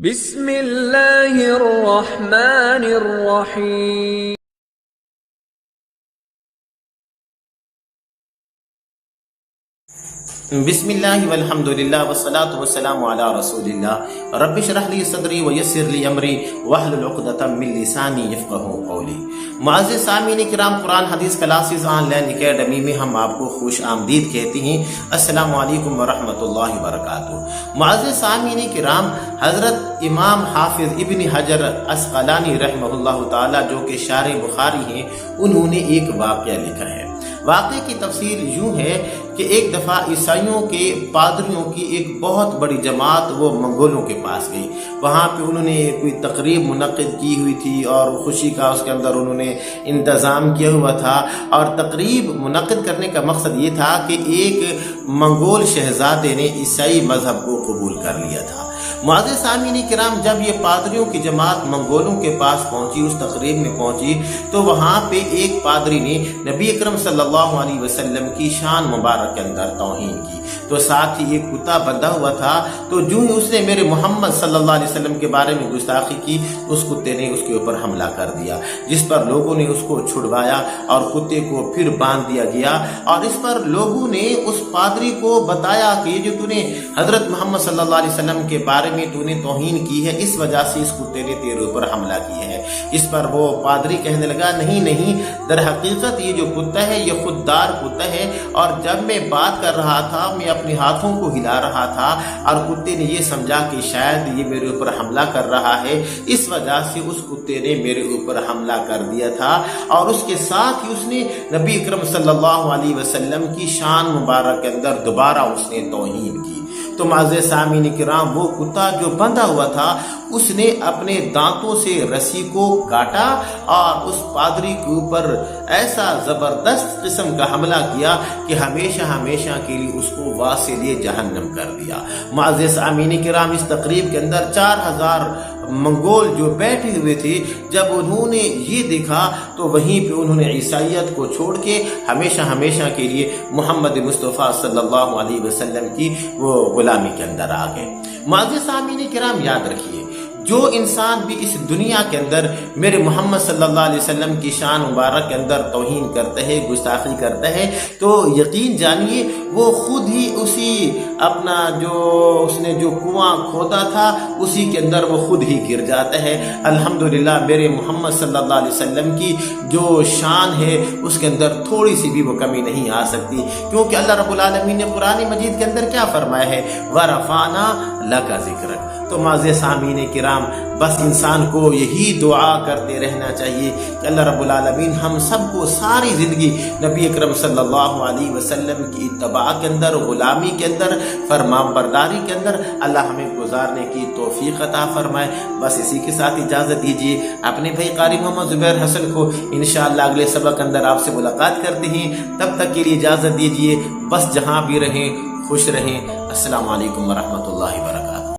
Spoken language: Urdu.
بسم اللہ الرحمن الرحیم. بسم اللہ والحمد للہ والصلاة والسلام علی رسول اللہ. رب اشرح لی صدری ویسر لی امری واحلل عقدۃ من لسانی یفقہوا قولی. معزز سامعین کرام، قرآن حدیث کلاسز آن لائن اکیڈمی میں ہم آپ کو خوش آمدید کہتے ہیں. السلام علیکم ورحمۃ اللہ وبرکاتہ. معزز سامعین کرام، حضرت امام حافظ ابن حجر عسقلانی رحمہ اللہ تعالی جو کہ شارح بخاری ہیں، انہوں نے ایک واقعہ لکھا ہے. واقعے کی تفصیل یوں ہے کہ ایک دفعہ عیسائیوں کے پادریوں کی ایک بہت بڑی جماعت وہ منگولوں کے پاس گئی. وہاں پہ انہوں نے کوئی تقریب منعقد کی ہوئی تھی اور خوشی کا اس کے اندر انہوں نے انتظام کیا ہوا تھا، اور تقریب منعقد کرنے کا مقصد یہ تھا کہ ایک منگول شہزادے نے عیسائی مذہب کو قبول کر لیا تھا. معزز سامعین کرام، جب یہ پادریوں کی جماعت منگولوں کے پاس پہنچی، اس تقریب میں پہنچی، تو وہاں پہ ایک پادری نے نبی اکرم صلی اللہ علیہ وسلم کی شان مبارک کے اندر توہین کی. تو ساتھ ہی ایک کتا بندھا ہوا تھا، تو جو ہی اس نے میرے محمد صلی اللہ علیہ وسلم کے بارے میں گستاخی کی، اس کتے نے اس کے اوپر حملہ کر دیا، جس پر لوگوں نے اس کو چھڑوایا اور کتے کو پھر باندھ دیا گیا. اور اس پر لوگوں نے اس پادری کو بتایا کہ یہ جو تو نے حضرت محمد صلی اللہ علیہ وسلم کے بارے میں تو نے توہین کی ہے، اس وجہ سے اس کتے نے تیرے اوپر حملہ کیا ہے. اس پر وہ پادری کہنے لگا، نہیں، در حقیقت یہ جو کتا ہے یہ خوددار کتا ہے، اور جب میں بات کر رہا تھا میں اپنے ہاتھوں کو ہلا رہا تھا اور کتے نے یہ سمجھا کہ شاید یہ میرے اوپر حملہ کر رہا ہے، اس وجہ سے اس کتے نے میرے اوپر حملہ کر دیا تھا. اور اس کے ساتھ ہی اس نے نبی اکرم صلی اللہ علیہ وسلم کی شان مبارک کے اندر دوبارہ اس نے توہین کی. تو معزز سامعین کرام، وہ کتا جو بندھا ہوا تھا اس نے اپنے دانتوں سے رسی کو کاٹا اور اس پادری کے اوپر ایسا زبردست قسم کا حملہ کیا کہ ہمیشہ کے لیے اس کو واصل جہنم کر دیا. معزز سامعین کرام، اس تقریب کے اندر 4000 منگول جو بیٹھے ہوئے تھے، جب انہوں نے یہ دیکھا تو وہیں پہ انہوں نے عیسائیت کو چھوڑ کے ہمیشہ کے لیے محمد مصطفیٰ صلی اللہ علیہ وسلم کی وہ غلامی کے اندر آ گئے. معزز سامعین کرام، یاد رکھیے، جو انسان بھی اس دنیا کے اندر میرے محمد صلی اللہ علیہ وسلم کی شان مبارک کے اندر توہین کرتا ہے، گستاخی کرتا ہے، تو یقین جانیے وہ خود ہی اسی اپنا جو اس نے جو کنواں کھودا تھا اسی کے اندر وہ خود ہی گر جاتا ہے. الحمدللہ میرے محمد صلی اللہ علیہ وسلم کی جو شان ہے اس کے اندر تھوڑی سی بھی وہ کمی نہیں آ سکتی، کیونکہ اللہ رب العالمین نے قرآن مجید کے اندر کیا فرمایا ہے، وَرَفَعْنَا لَكَ ذِكْرَكَ. تو معزز سامعین کرام، بس انسان کو یہی دعا کرتے رہنا چاہیے کہ اللہ رب العالمین ہم سب کو ساری زندگی نبی اکرم صلی اللہ علیہ وسلم کی اتباع کے اندر، غلامی کے اندر، فرمان برداری کے اندر اللہ ہمیں گزارنے کی توفیق عطا فرمائے. بس اسی کے ساتھ اجازت دیجیے. اپنے بھائی قاری محمد زبیر حسن کو انشاءاللہ اگلے سبق اندر آپ سے ملاقات کرتے ہیں. تب تک کے لیے اجازت دیجیے. بس جہاں بھی رہیں خوش رہیں. السلام علیکم ورحمۃ اللہ وبرکاتہ.